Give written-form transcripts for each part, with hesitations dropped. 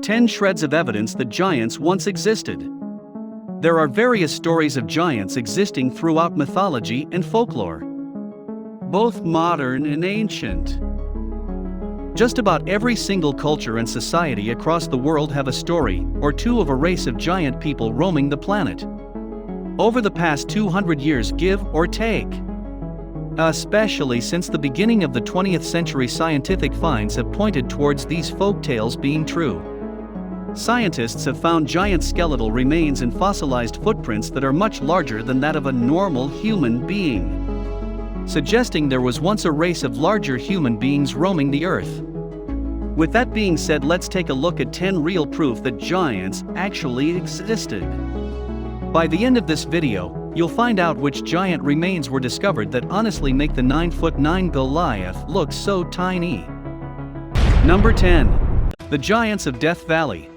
10 shreds of evidence that giants once existed. There are various stories of giants existing throughout mythology and folklore, both modern and ancient. Just about every single culture and society across the world have a story or two of a race of giant people roaming the planet over the past 200 years, give or take. Especially since the beginning of the 20th century, scientific finds have pointed towards these folk tales being true. Scientists have found giant skeletal remains and fossilized footprints that are much larger than that of a normal human being, suggesting there was once a race of larger human beings roaming the earth. With that being said, let's take a look at 10 real proof that giants actually existed. By the end of this video, you'll find out which giant remains were discovered that honestly make the 9'9" Goliath look so tiny. Number 10. The Giants of Death Valley.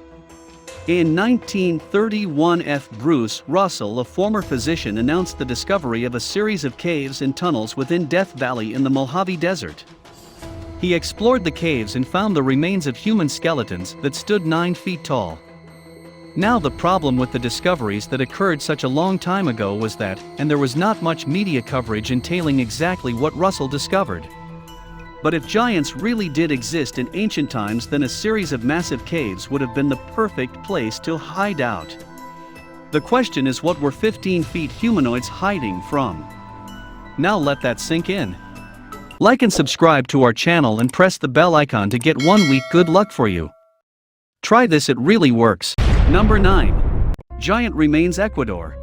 In 1931, Bruce Russell, a former physician, announced the discovery of a series of caves and tunnels within Death Valley in the Mojave Desert. He explored the caves and found the remains of human skeletons that stood 9 feet tall. Now, the problem with the discoveries that occurred such a long time ago was that, and there was not much media coverage entailing exactly what Russell discovered. But if giants really did exist in ancient times, then a series of massive caves would have been the perfect place to hide out. The question is, what were 15 feet humanoids hiding from? Now let that sink in. Like and subscribe to our channel and press the bell icon to get 1 week good luck for you. Try this, it really works. Number 9. Giant Remains, Ecuador.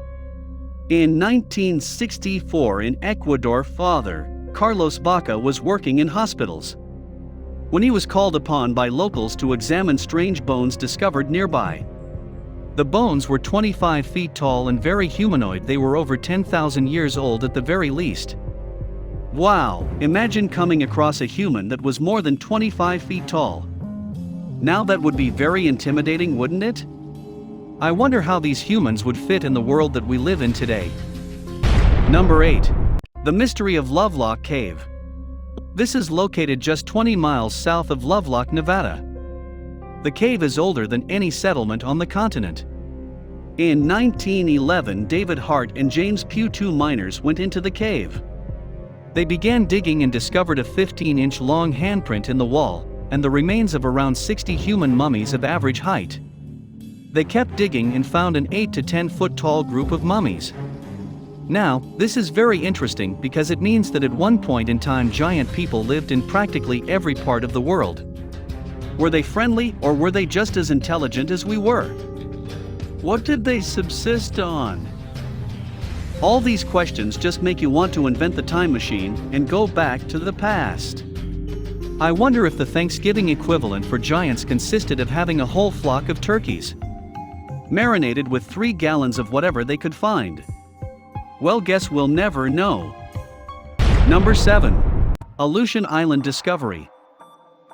In 1964 in Ecuador, Father Carlos Baca was working in hospitals when he was called upon by locals to examine strange bones discovered nearby. The bones were 25 feet tall and very humanoid. They were over 10,000 years old at the very least. Wow, imagine coming across a human that was more than 25 feet tall. Now that would be very intimidating, wouldn't it? I wonder how these humans would fit in the world that we live in today. Number 8. The Mystery of Lovelock Cave. This is located just 20 miles south of Lovelock, Nevada. The cave is older than any settlement on the continent. In 1911, David Hart and James Pugh, 2 miners, went into the cave. They began digging and discovered a 15-inch long handprint in the wall, and the remains of around 60 human mummies of average height. They kept digging and found an 8 to 10 foot tall group of mummies. Now, this is very interesting because it means that at one point in time giant people lived in practically every part of the world. Were they friendly, or were they just as intelligent as we were? What did they subsist on? All these questions just make you want to invent the time machine and go back to the past. I wonder if the Thanksgiving equivalent for giants consisted of having a whole flock of turkeys marinated with 3 gallons of whatever they could find. Well, guess we'll never know. Number 7. Aleutian Island Discovery.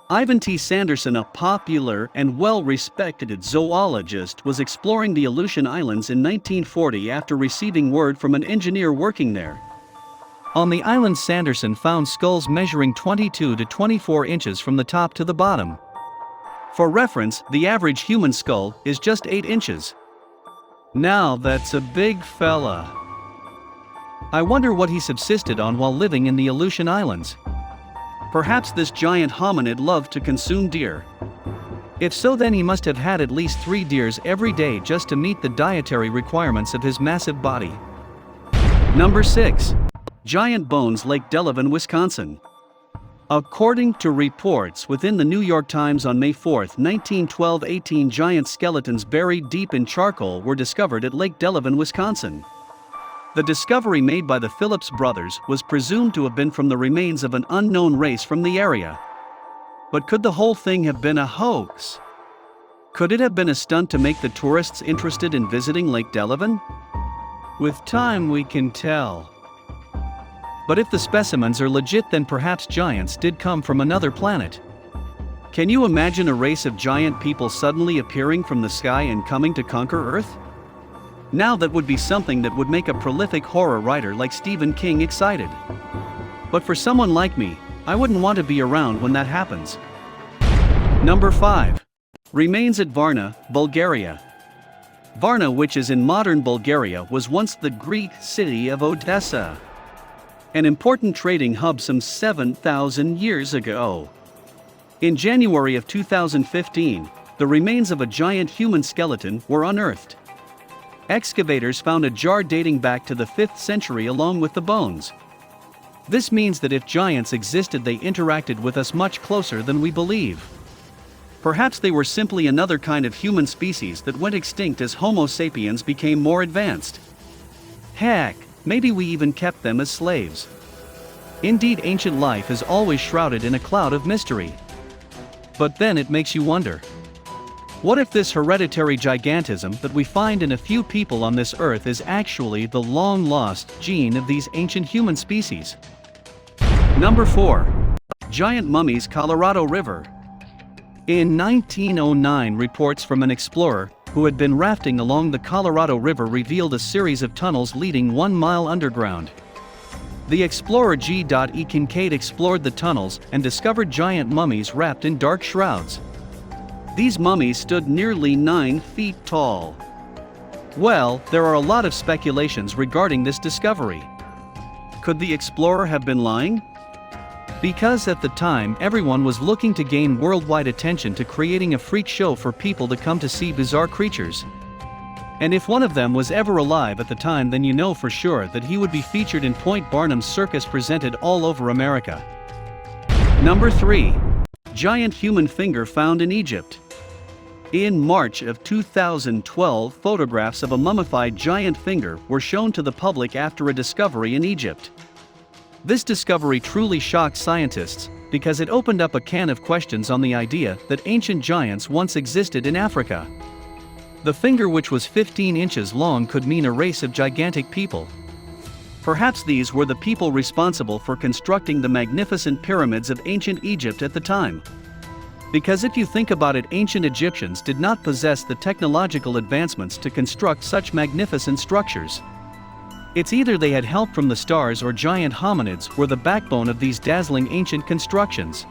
Ivan T. Sanderson, a popular and well-respected zoologist, was exploring the Aleutian Islands in 1940 after receiving word from an engineer working there. On the island, Sanderson found skulls measuring 22 to 24 inches from the top to the bottom. For reference, the average human skull is just 8 inches. Now that's a big fella. I wonder what he subsisted on while living in the Aleutian Islands. Perhaps this giant hominid loved to consume deer. If so, then he must have had at least 3 deers every day just to meet the dietary requirements of his massive body. Number 6. Giant Bones, Lake Delavan, Wisconsin. According to reports within the New York Times on May 4, 1912, 18 giant skeletons buried deep in charcoal were discovered at Lake Delavan, Wisconsin. The discovery made by the Phillips brothers was presumed to have been from the remains of an unknown race from the area. But could the whole thing have been a hoax? Could it have been a stunt to make the tourists interested in visiting Lake Delavan? With time we can tell. But if the specimens are legit, then perhaps giants did come from another planet. Can you imagine a race of giant people suddenly appearing from the sky and coming to conquer Earth? Now that would be something that would make a prolific horror writer like Stephen King excited. But for someone like me, I wouldn't want to be around when that happens. Number 5. Remains at Varna, Bulgaria. Varna, which is in modern Bulgaria, was once the Greek city of Odessa, an important trading hub some 7,000 years ago. In January of 2015, the remains of a giant human skeleton were unearthed. Excavators found a jar dating back to the 5th century along with the bones. This means that if giants existed, they interacted with us much closer than we believe. Perhaps they were simply another kind of human species that went extinct as Homo sapiens became more advanced. Heck, maybe we even kept them as slaves. Indeed, ancient life is always shrouded in a cloud of mystery. But then it makes you wonder. What if this hereditary gigantism that we find in a few people on this earth is actually the long-lost gene of these ancient human species? Number 4. Giant mummies, Colorado River. In 1909, reports from an explorer who had been rafting along the Colorado River revealed a series of tunnels leading 1 mile underground. The explorer G. E. Kincaid explored the tunnels and discovered giant mummies wrapped in dark shrouds. These mummies stood nearly 9 feet tall. Well, there are a lot of speculations regarding this discovery. Could the explorer have been lying? Because at the time, everyone was looking to gain worldwide attention to creating a freak show for people to come to see bizarre creatures. And if one of them was ever alive at the time, then you know for sure that he would be featured in Point Barnum's circus presented all over America. Number 3. Giant human finger found in Egypt. In March of 2012, photographs of a mummified giant finger were shown to the public after a discovery in Egypt. This discovery truly shocked scientists because it opened up a can of questions on the idea that ancient giants once existed in Africa. The finger, which was 15 inches long, could mean a race of gigantic people. Perhaps these were the people responsible for constructing the magnificent pyramids of ancient Egypt at the time. Because if you think about it, ancient Egyptians did not possess the technological advancements to construct such magnificent structures. It's either they had help from the stars or giant hominids were the backbone of these dazzling ancient constructions.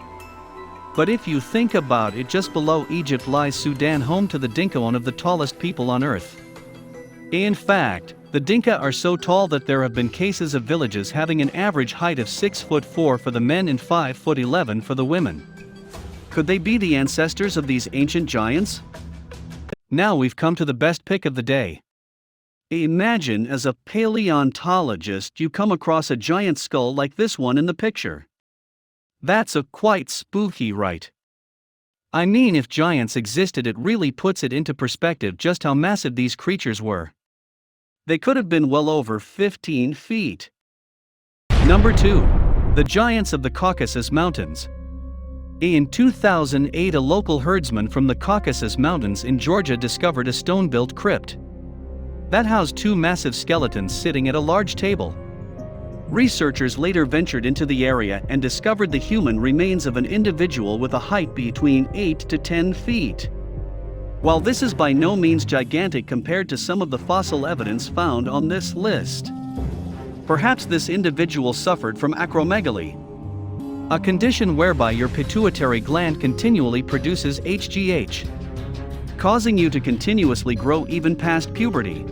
But if you think about it, just below Egypt lies Sudan, home to the Dinka, one of the tallest people on earth. In fact, the Dinka are so tall that there have been cases of villages having an average height of 6'4" for the men and 5'11" for the women. Could they be the ancestors of these ancient giants? Now we've come to the best pick of the day. Imagine, as a paleontologist, you come across a giant skull like this one in the picture. That's quite spooky, right? I mean, if giants existed, it really puts it into perspective just how massive these creatures were. They could have been well over 15 feet. Number 2. The giants of the Caucasus Mountains. In 2008, a local herdsman from the Caucasus Mountains in Georgia discovered a stone-built crypt that housed 2 massive skeletons sitting at a large table. Researchers later ventured into the area and discovered the human remains of an individual with a height between 8 to 10 feet. While this is by no means gigantic compared to some of the fossil evidence found on this list, perhaps this individual suffered from acromegaly, a condition whereby your pituitary gland continually produces HGH, causing you to continuously grow even past puberty.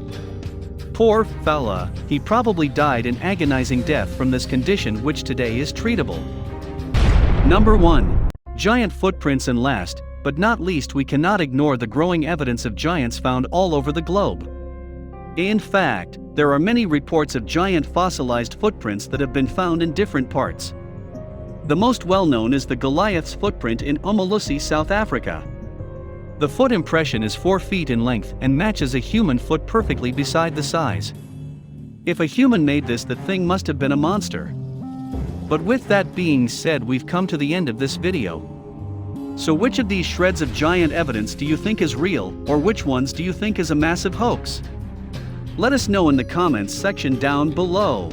Poor fella, he probably died an agonizing death from this condition, which today is treatable. Number 1. Giant footprints. And last, but not least, we cannot ignore the growing evidence of giants found all over the globe. In fact, there are many reports of giant fossilized footprints that have been found in different parts. The most well-known is the Goliath's footprint in Umulusi, South Africa. The foot impression is 4 feet in length and matches a human foot perfectly beside the size. If a human made this, the thing must have been a monster. But with that being said, we've come to the end of this video. So which of these shreds of giant evidence do you think is real, or which ones do you think is a massive hoax? Let us know in the comments section down below.